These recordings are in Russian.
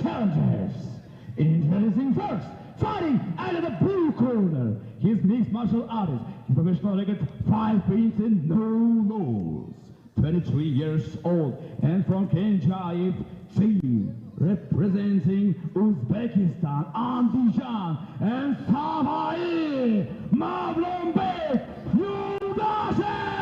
challengers. Introducing first, fighting out of the blue corner. He's mixed martial artist. His professional record 5 wins and no losses. 23 years old and from Kenchaev team, representing Uzbekistan, Andijan and Savai, Mavlonbek Yuldashev!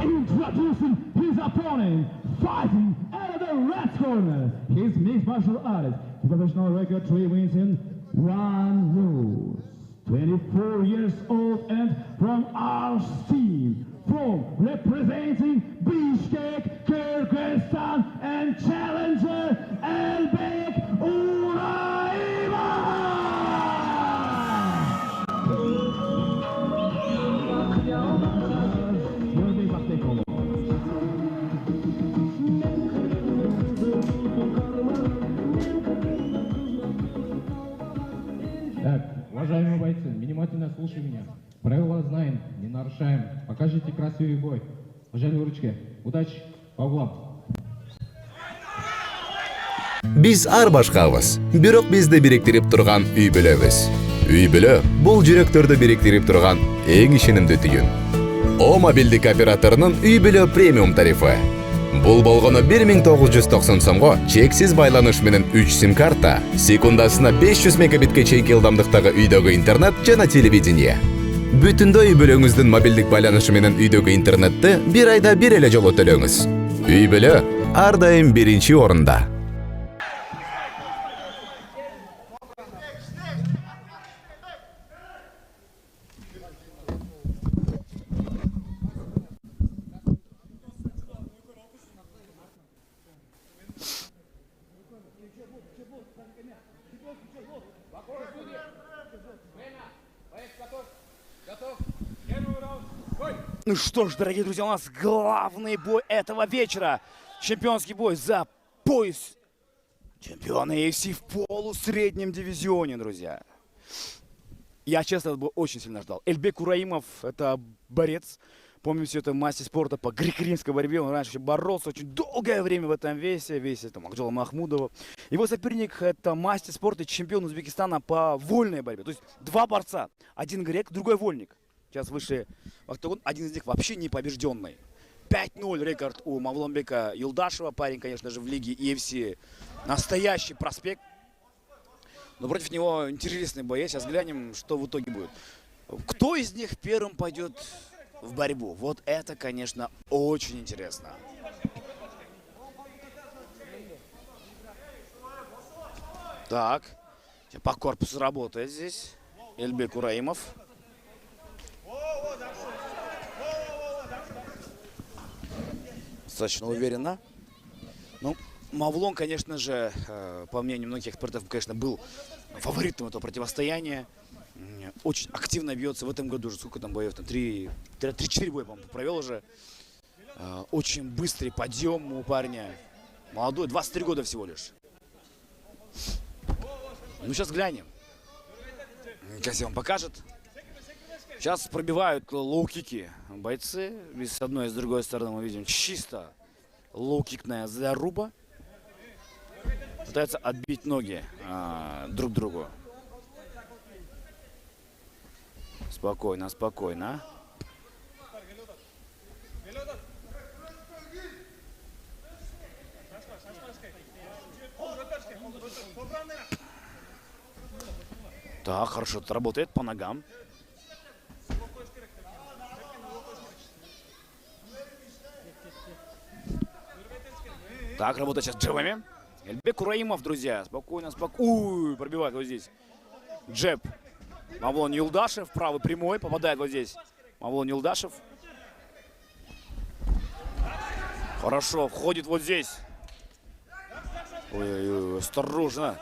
Introducing his opponent, fighting out of the red corner. He's mixed martial artist. His professional record 3 wins and 1 lose. 24 years old and from our team, from representing Bishkek, Kyrgyzstan and challenger Elbek Uraimov! Так, уважаемые бойцы, внимательно слушай меня. Правила знаем, не нарушаем. Покажите красивый бой. Пожали ручки. Удачи, по углам. Биз ар башкабыз, бирок бизди бириктирип турган үй бүлөбүз. Үй бүлө бул жүрөктөрдү бириктирип турган эң ишенимдүү түйүн. О мобилдик операторунун үй бүлө премиум тарифы. Бул болгону 1990 сомго чексиз байланыш менен 3 сим-карта, секундасына 500 мегабитке чейинки ылдамдыктагы үйдөгү интернет жана телевидение. Бүтүндөй үй бүлөңүздүн мобилдик байланышы менен үйдөгү интернетти бир айда бир эле жолу төлөңүз. Үй бүлө ар дайым биринчи орунда. Ну что ж, дорогие друзья, у нас главный бой этого вечера. Чемпионский бой за пояс чемпиона UFC в полусреднем дивизионе, друзья. Я, честно, этот бой очень сильно ждал. Эльбек Ураимов – это борец. Помните, это мастер спорта по греко-римской борьбе. Он раньше боролся очень долгое время в этом весе там, Акджола Махмудова. Его соперник – это мастер спорта и чемпион Узбекистана по вольной борьбе. То есть два борца. Один грек, другой вольник. Сейчас вышли в октагон. Один из них вообще не побежденный. 5-0 рекорд у Мавлонбека Юлдашева. Парень, конечно же, в лиге UFC настоящий проспект. Но против него интересный боец. Сейчас глянем, что в итоге будет. Кто из них первым пойдет в борьбу? Вот это, конечно, очень интересно. Так. По корпусу работает здесь Эльбек Ураимов. Достаточно уверенно. Ну, Мавлон, конечно же, по мнению многих экспертов, конечно, был фаворитом этого противостояния. Очень активно бьется в этом году уже. Сколько там боев? 3-4 боя, по-моему, провел уже. Очень быстрый подъем у парня. Молодой, 23 года всего лишь. Ну, сейчас глянем. Как себе он покажет. Сейчас пробивают лоу-кики бойцы. И с одной и с другой стороны мы видим чисто лоу-кикная заруба. Пытаются отбить ноги друг другу. Спокойно, спокойно. Так, хорошо это работает по ногам. Так, работает сейчас джебами. Эльбек Ураимов, друзья. Спокойно, спокойно. Пробивает вот здесь. Джеб. Мавлон Юлдашев. Правый прямой. Попадает вот здесь. Мавлон Юлдашев. Хорошо. Входит вот здесь. Ой-ой-ой. Осторожно.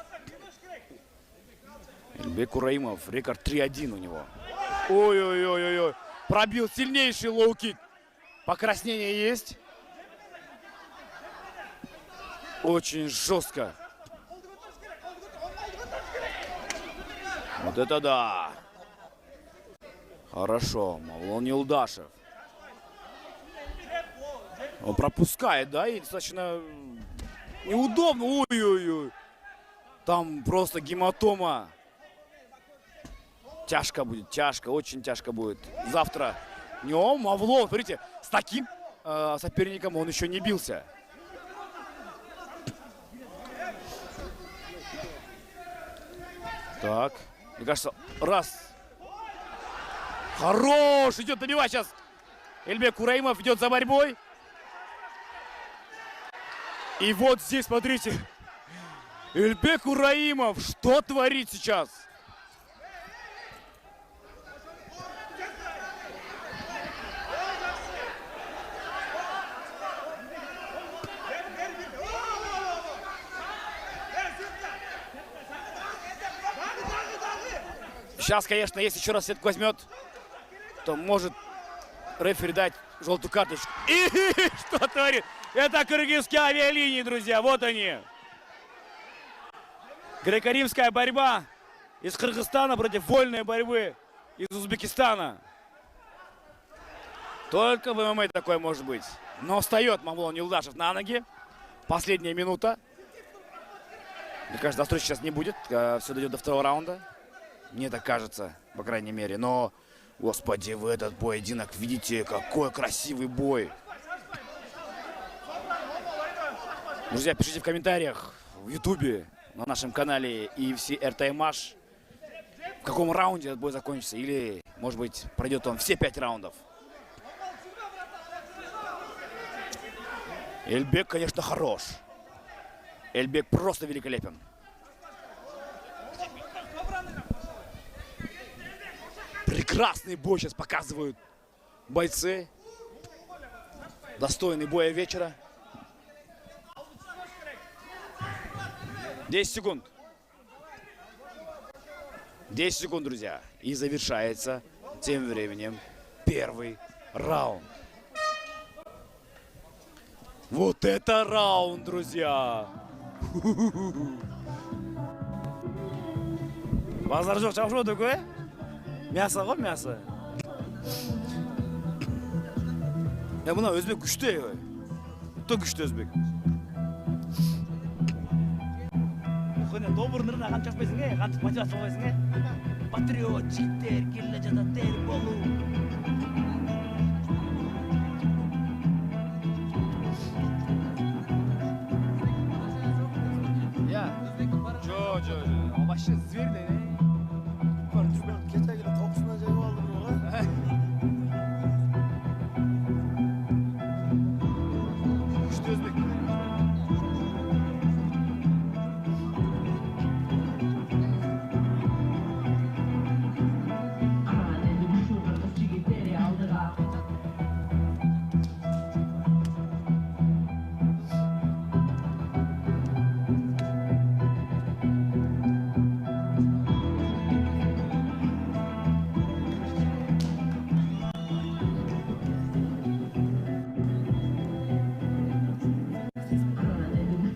Эльбек Ураимов. Рекорд 3-1 у него. Ой-ой-ой-ой. Пробил сильнейший лоу-кик. Покраснение есть. Очень жестко. Вот это да. Хорошо. Мавлон Юлдашев. Он пропускает, да, и достаточно неудобно. Ой-ой-ой. Там просто гематома. Тяжко будет, тяжко, очень тяжко будет. Завтра. Не, Мавлон, смотрите, с таким соперником он еще не бился. Так, мне кажется, раз. Хорош, идет добивать сейчас. Эльбек Ураимов идет за борьбой. И вот здесь, смотрите, Эльбек Ураимов, что творит сейчас? Сейчас, конечно, если еще раз сетку возьмет, то может рефери дать желтую карточку. И что творит? Это кыргызские авиалинии, друзья, вот они. Греко-римская борьба из Кыргызстана против вольной борьбы из Узбекистана. Только в ММА такое может быть. Но встает Мавлон Юлдашев на ноги. Последняя минута. Мне кажется, достройки сейчас не будет. Все дойдет до второго раунда. Мне так кажется, по крайней мере. Но, господи, вы этот поединок видите, какой красивый бой. Друзья, пишите в комментариях в Ютубе, на нашем канале UFC RTMH, в каком раунде этот бой закончится. Или, может быть, пройдет он все 5 раундов. Эльбек, конечно, хорош. Эльбек просто великолепен. Прекрасный бой сейчас показывают бойцы. Достойный боя вечера. 10 секунд. 10 секунд, друзья. И завершается тем временем первый раунд. Вот это раунд, друзья. Базар жоқ, что такое? Мясо, ғой, мясо. Мына өзбек күшті. Кто күшті өзбек? Добыр нырына қанша ашпайсың, қантық мотивация болғайсың, патриот, жігіттер, келе жататтер болу. Я, он вообще зверь, да? Кетагіні тоқысына жайып алды бұға. Күшті өзбек.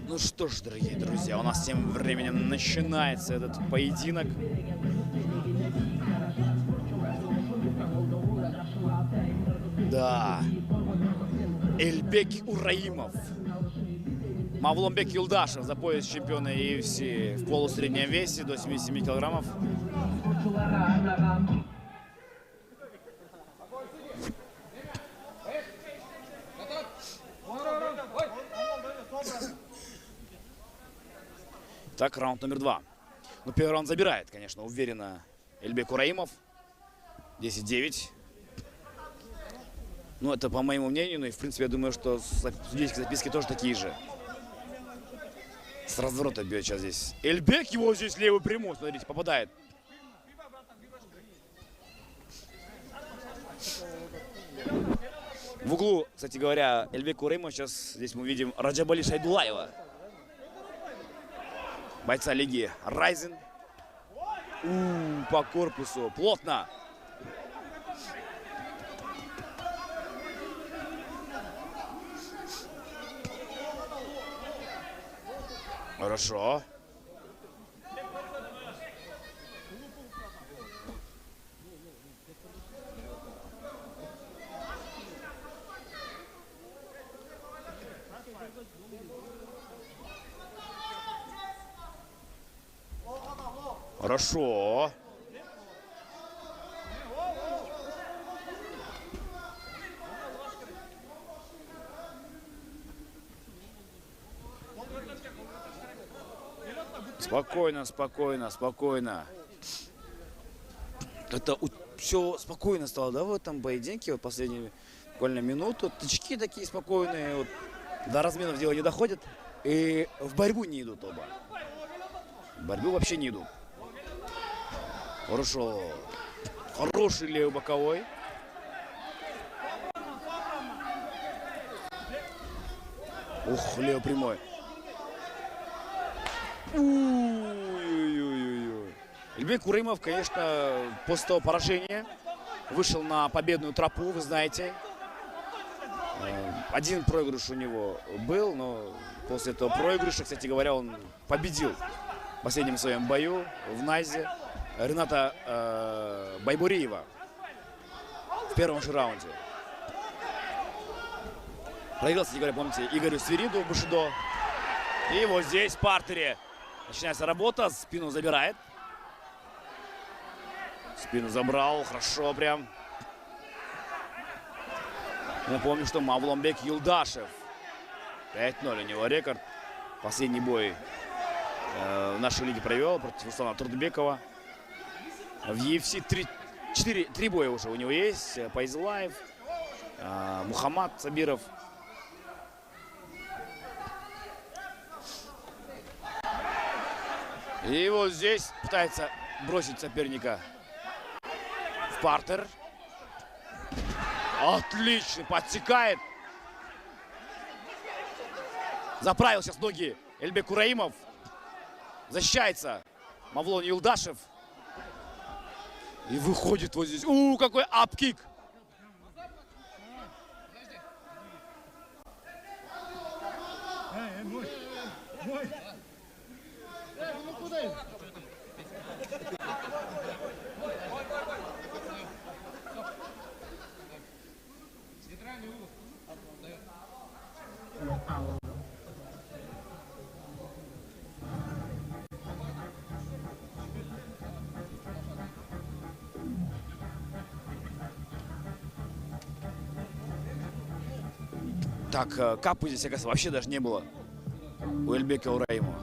Ну что ж, дорогие друзья, у нас тем временем начинается этот поединок. Да. Эльбек Ураимов. Мавлонбек Юлдашев за пояс чемпиона UFC в полусреднем весе до 77 килограммов. Так, раунд номер 2. Ну, первый раунд забирает, конечно, уверенно Эльбек Ураимов. 10-9. Ну, это по моему мнению. Ну и, в принципе, я думаю, что судейские записки тоже такие же. С разворота бьет сейчас здесь. Эльбек его здесь левый прямой, смотрите, попадает. В углу, кстати говоря, Эльбек Ураимов. Сейчас здесь мы видим Раджабали Шайдулаева. Бойца лиги Райзен. По корпусу. Плотно. Хорошо. Хорошо. Спокойно, спокойно, спокойно. Это все спокойно стало, да, в этом поединке, вот последнюю буквально минуту. Тычки такие спокойные, вот, до разменов дело не доходят. И в борьбу не идут оба. В борьбу вообще не идут. Хорошо. Хороший левый боковой. Ух, левый прямой. Ой-ой-ой-ой. Эльбек Курымов, конечно, после того поражения вышел на победную тропу, вы знаете. Один проигрыш у него был, но после этого проигрыша, кстати говоря, он победил в последнем своем бою в Найзе Рената Байбуриева в первом же раунде. Проиграл, кстати говоря, помните, Игорю Свириду в Бушидо. И вот здесь в партере начинается работа, спину забирает. Спину забрал, хорошо прям. Напомню, что Мавломбек Юлдашев. 5-0 у него рекорд. Последний бой в нашей лиге провел против Руслана Турдубекова. В UFC 3 боя уже у него есть. Пайзлаев, Мухаммад Сабиров. И вот здесь пытается бросить соперника в партер. Отлично, подсекает. Заправил сейчас ноги Эльбек Курымов. Защищается Мавлон Юлдашев. И выходит вот здесь. Какой апкик. Так, капы здесь, оказывается, вообще даже не было у Эльбека Курымова.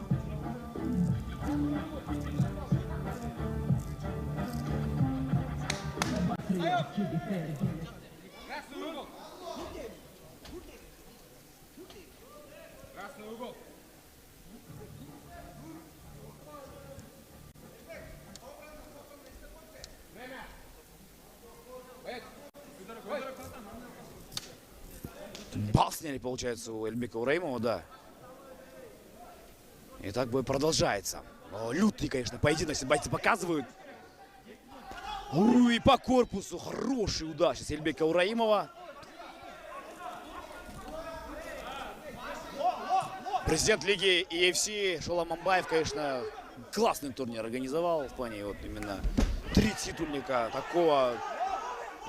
Красный угол. Бал сняли, получается, у Эльбека Курымова, да. И так бой продолжается. Лютый, конечно, поединок, если бойцы показывают. И по корпусу хороший удар сейчас Эльбека Курымова. Президент лиги EFC Шолом Мамбаев, конечно, классный турнир организовал. В плане вот именно 3 титульника такого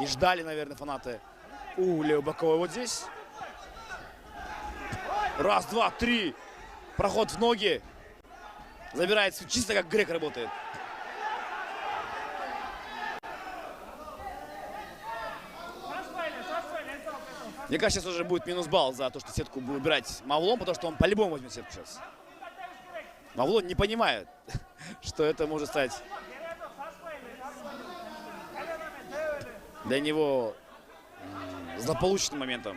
и ждали, наверное, фанаты. Левый боковой вот здесь. Раз, два, три. Проход в ноги. Забирается чисто как грек работает. Мне кажется, сейчас уже будет минус балл за то, что сетку будет убирать Мавлон, потому что он по-любому возьмет сетку сейчас. Мавлон не понимает, что это может стать для него злополучным моментом.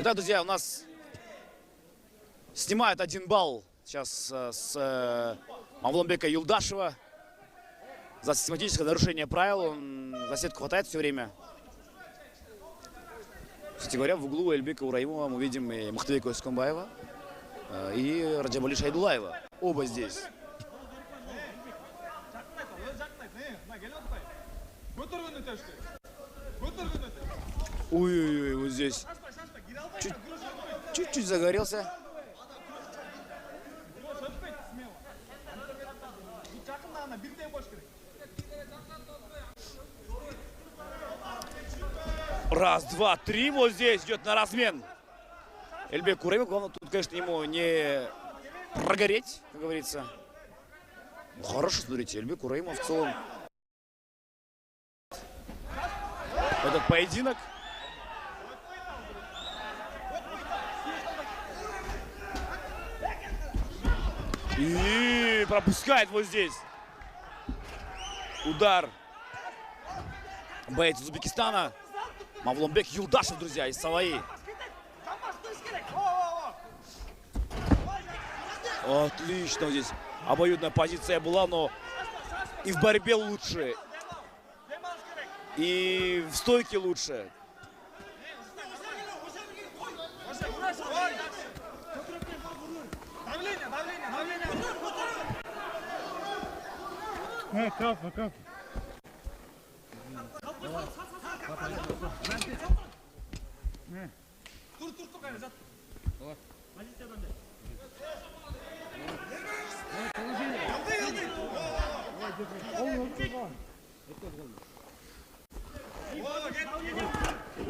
Итак, друзья, у нас снимают 1 балл сейчас с Мавломбека Юлдашева за систематическое нарушение правил. Он за сетку хватает все время. Кстати говоря, в углу Эльбека Ураимова мы видим и Мухтабека Искомбаева, и Раджабали Шайдулаева. Оба здесь. Ой-ой-ой, вот здесь. Чуть-чуть загорелся. Раз, два, три. Вот здесь идет на размен Эльбек Ураимов. Главное тут, конечно, ему не прогореть, как говорится. Ну, хорошо, смотрите, Эльбек Ураимов в целом. Этот поединок. И пропускает вот здесь. Удар. Боец из Узбекистана. Мавломбек Юлдашев, друзья, из Салаи. Отлично здесь. Обоюдная позиция была, но и в борьбе лучше, и в стойке лучше.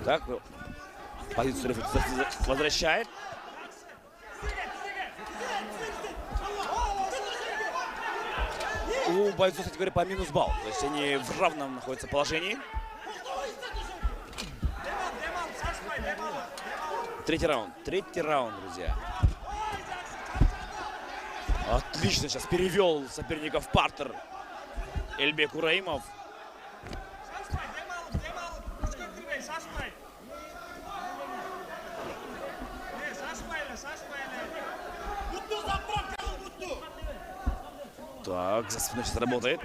Так, позицию рефери возвращает. У бойцов, кстати говоря, по минус балл. То есть они в равном находятся положении. Третий раунд, друзья. Отлично сейчас перевел соперника в партер Эльбек Ураимов. Так, за спиной сейчас работает.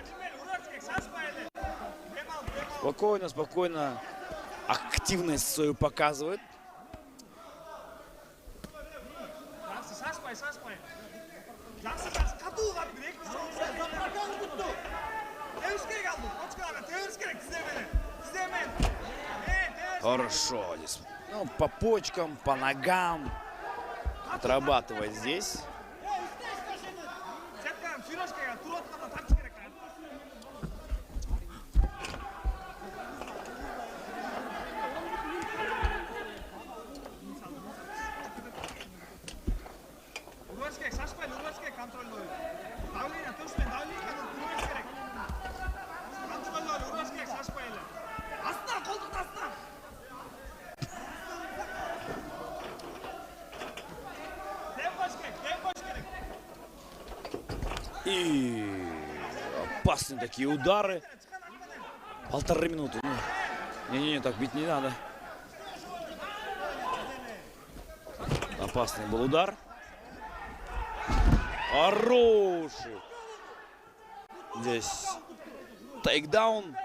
Спокойно, спокойно. Активность свою показывает. Хорошо здесь. Ну, по почкам, по ногам. Отрабатывает здесь. И опасные такие удары. 1,5 минуты. Ну, не-не-не, так бить не надо. Опасный был удар. Хороший. Здесь тейкдаун.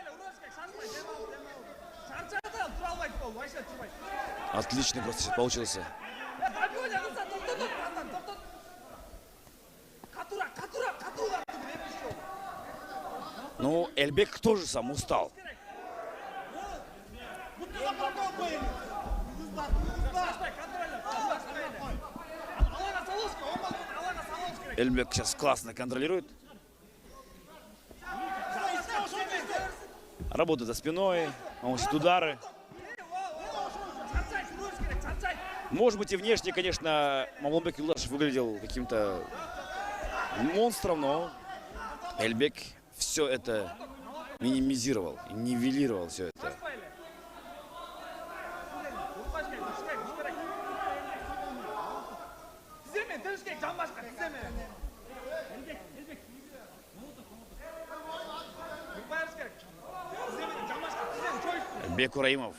Отличный просто сейчас получился. Ну, Эльбек тоже сам устал. Эльбек сейчас классно контролирует. Работает за спиной, наносит удары. Может быть, и внешне, конечно, Мавломбек Юлдашев выглядел каким-то монстром, но Эльбек все это минимизировал, нивелировал все это. Эльбек Ураимов.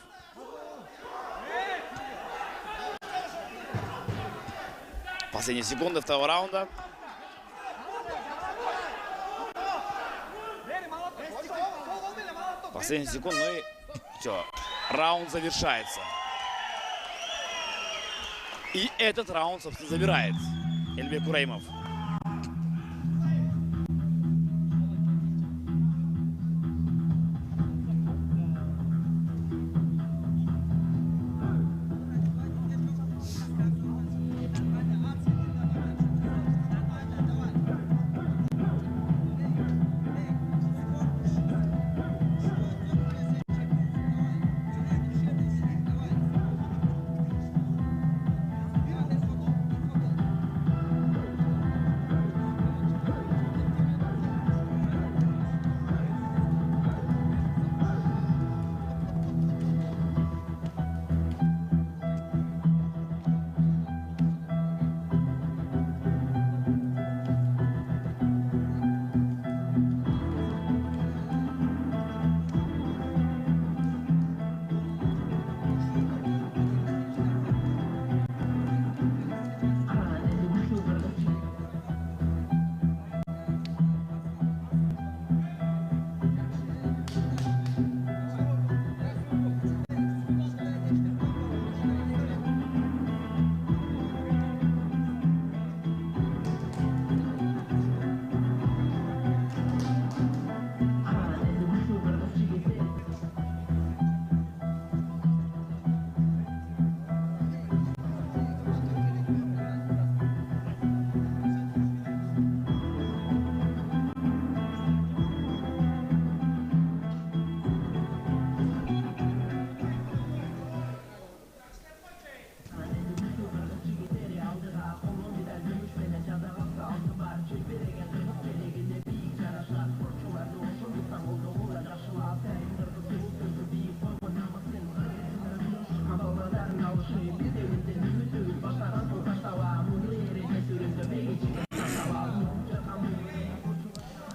Последние секунды второго раунда. Последние секунды, ну и все. Раунд завершается. И этот раунд, собственно, забирает Эльбек Кураимов.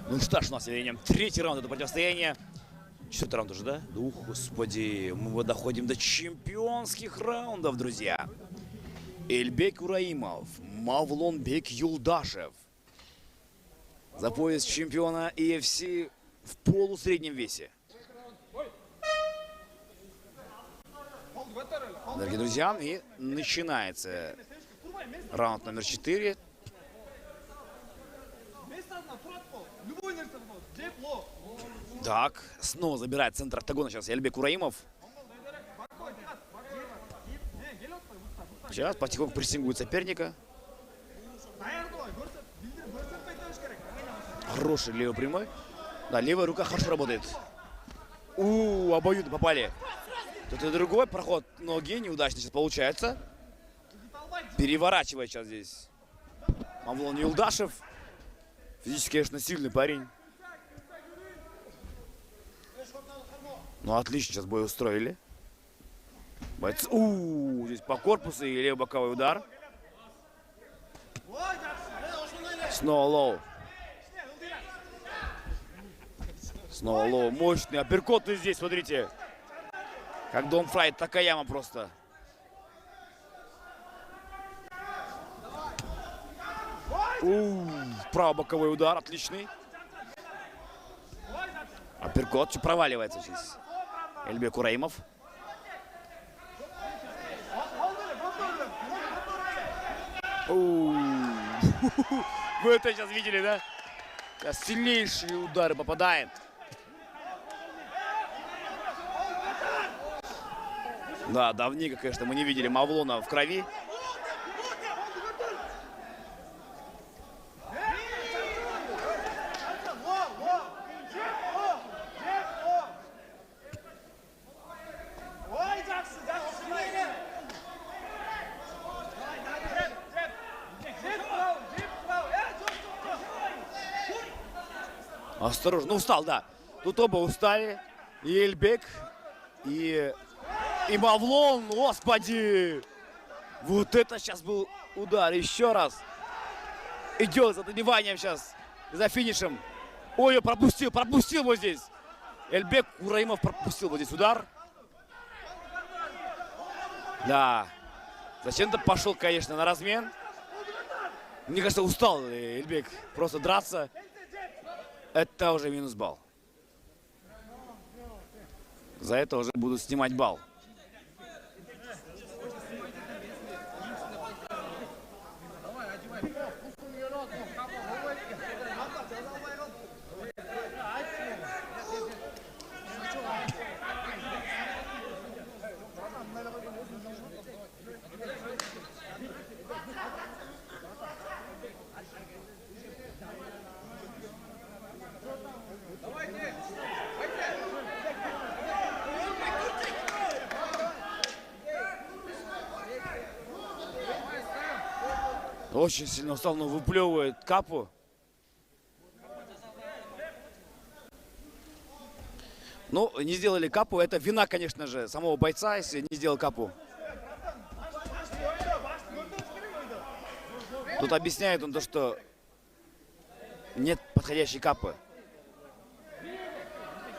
Ну что ж, у нас видим третий раунд этого противостояния. Четвертый раунд уже, да? Ух, господи, мы вот доходим до чемпионских раундов, друзья. Эльбек Кураимов, Мавлонбек Юлдашев. За пояс чемпиона EFC в полусреднем весе. Дорогие друзья, и начинается раунд номер 4. Так, снова забирает центр октагона сейчас Эльбек Кураимов. Сейчас потихоньку прессингует соперника. Хороший левый прямой. Да, левая рука хорошо работает. Обоюдно попали. Тут и другой проход ноги неудачный сейчас получается. Переворачивает сейчас здесь Мавлон Юлдашев. Физически, конечно, сильный парень. Ну, отлично сейчас бой устроили. Бойцы. Здесь по корпусу и левый боковой удар. Снова лоу. Снова лоу. Мощный апперкот здесь, смотрите. Как Дон Фрайд, Такаяма просто. Правый боковой удар, отличный. Апперкот, что проваливается здесь. Эльбек Кураимов. Вы это сейчас видели, да? Сейчас сильнейшие удары попадает. Да, давненько, конечно, мы не видели Мавлона в крови. Осторожно, устал, да. Тут оба устали. И Эльбек, и Мавлон, господи. Вот это сейчас был удар. Еще раз. Идет за добиванием сейчас, за финишем. Ой, пропустил вот здесь. Эльбек Кураимов пропустил вот здесь удар. Да. Зачем-то пошел, конечно, на размен. Мне кажется, устал Эльбек. Просто драться. Это уже минус балл. За это уже буду снимать балл. Очень сильно устал, но выплевывает капу. Ну, не сделали капу. Это вина, конечно же, самого бойца, если не сделал капу. Тут объясняет он то, что нет подходящей капы.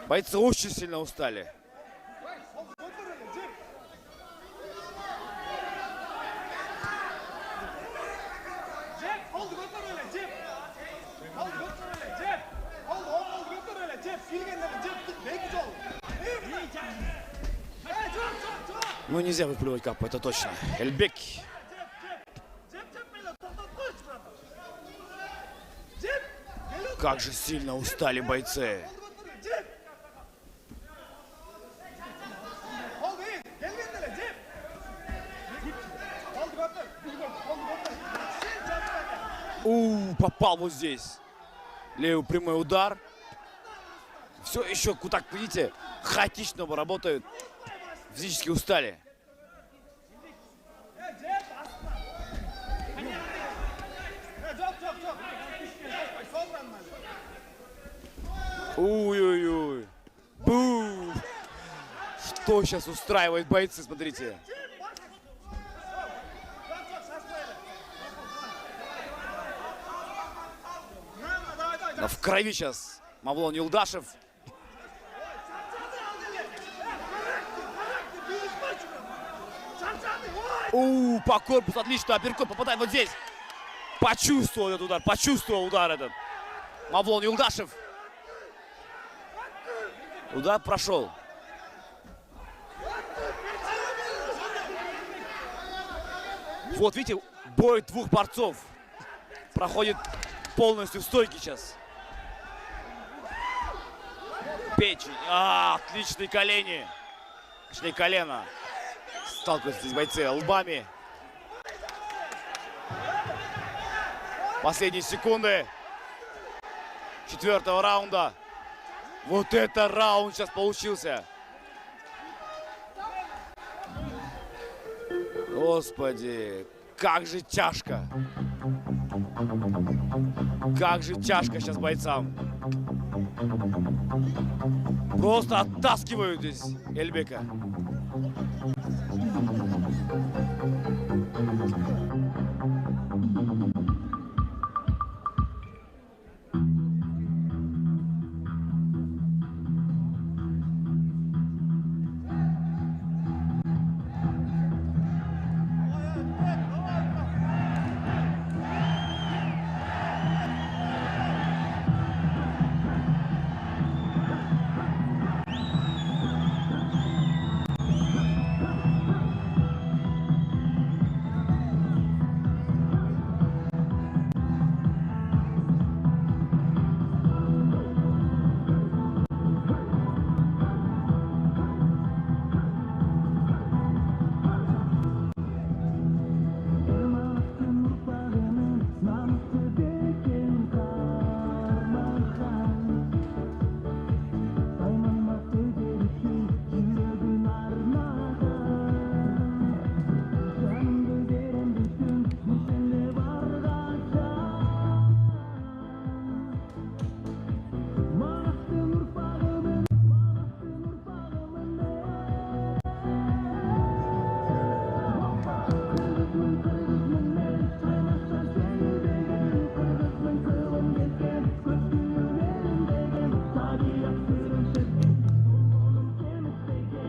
Бойцы очень сильно устали. Ну, нельзя выплевывать капу, это точно. Эльбек. Как же сильно устали бойцы. Попал вот здесь. Левый прямой удар. Все еще, так, видите, хаотично работают. Физически устали. Ой-ой-ой. Бу! Что сейчас устраивают бойцы, смотрите. Но в крови сейчас Мавлон Юлдашев. По корпусу отлично. Апперкот попадает вот здесь. Почувствовал этот удар. Почувствовал удар этот. Мавлон Юлдашев. Удар прошел. Вот видите, бой двух борцов проходит полностью в стойке сейчас. Печень. Отличные колени. Точнее, колено. Сталкиваются здесь бойцы лбами. Последние секунды 4-го раунда. Вот это раунд сейчас получился. Господи, как же тяжко. Как же тяжко сейчас бойцам. Просто оттаскивают здесь Эльбека.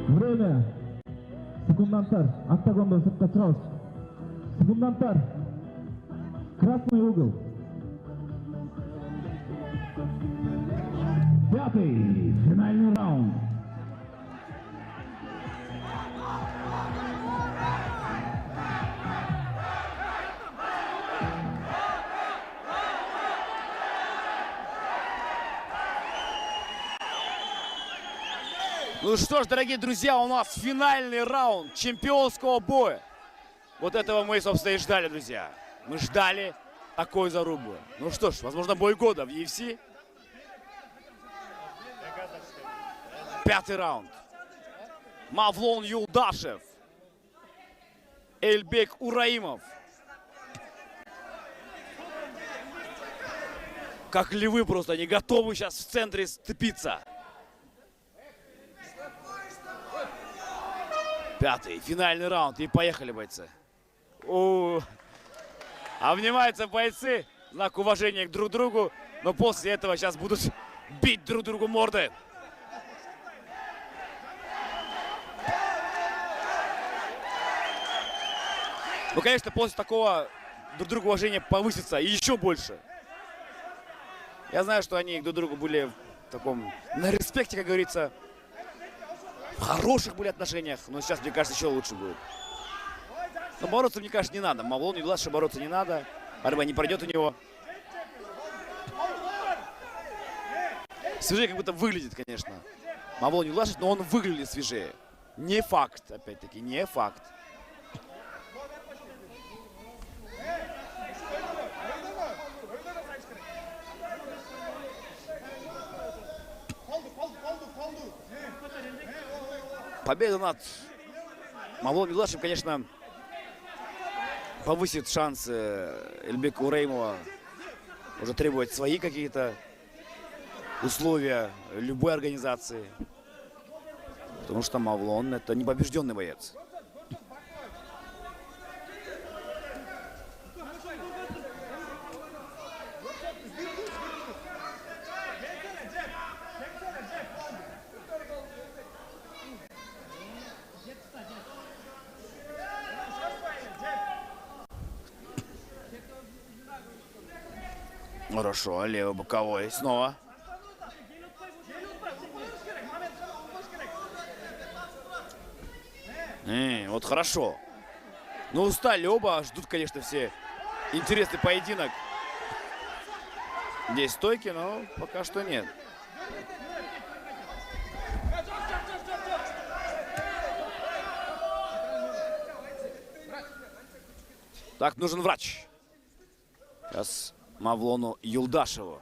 Время. Секундантар. Октагонда сыртта тұрауыз. Секундантар. Красный угол. Пятый, финальный раунд. Ну что ж, дорогие друзья, у нас финальный раунд чемпионского боя. Вот этого мы, собственно, и ждали, друзья. Мы ждали такой зарубы. Ну что ж, возможно, бой года в UFC. Пятый раунд. Мавлон Юлдашев. Эльбек Ураимов. Как львы просто, они готовы сейчас в центре сцепиться. Пятый, финальный раунд. И поехали, бойцы. Обнимаются бойцы. Знак уважения к друг другу. Но после этого сейчас будут бить друг другу морды. Ну, конечно, после такого друг другу уважение повысится и еще больше. Я знаю, что они друг другу были в таком, на респекте, как говорится, в хороших были отношениях, но сейчас, мне кажется, еще лучше будет. Но бороться, мне кажется, не надо. Мавлон Юлдашев бороться не надо. Борьба не пройдет у него. Свежее как будто выглядит, конечно. Мавлон Юлдашев, но он выглядит свежее. Не факт, опять-таки, не факт. Победа над Мавлоном Юлдашевым, конечно, повысит шансы Эльбека Ураимова уже требовать свои какие-то условия любой организации. Потому что Мавлон — это непобежденный боец. Хорошо, левый боковой снова. Вот хорошо. Ну, устали оба, ждут, конечно, все интересный поединок. Здесь стойки, но пока что нет. Так, нужен врач. Сейчас Мавлону Юлдашеву.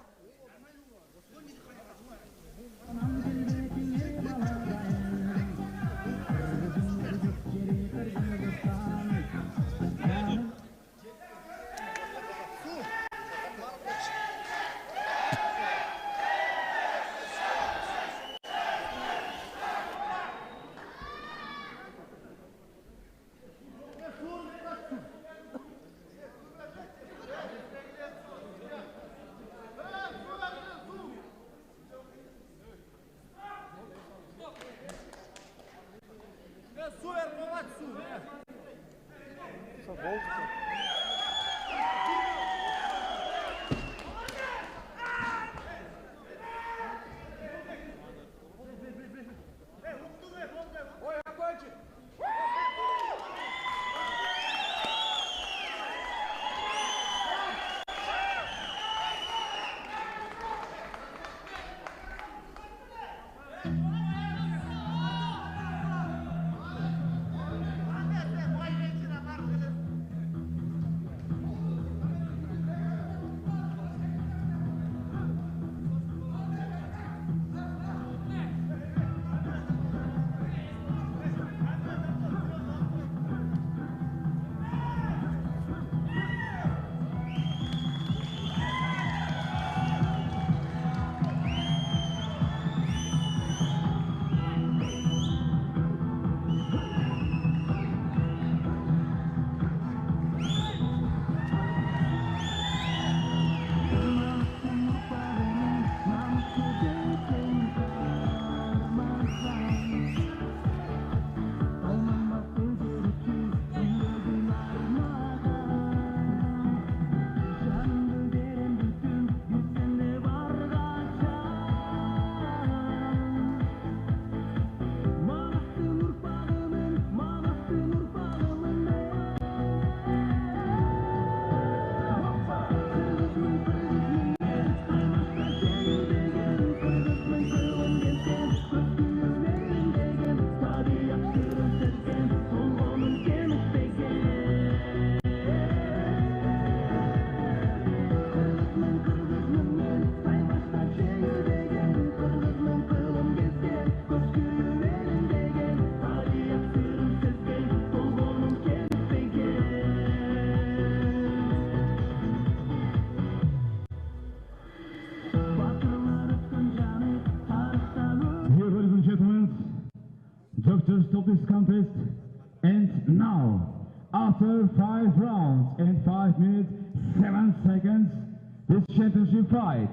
this contest. And now, after 5 rounds and 5 minutes, 7 seconds, this championship fight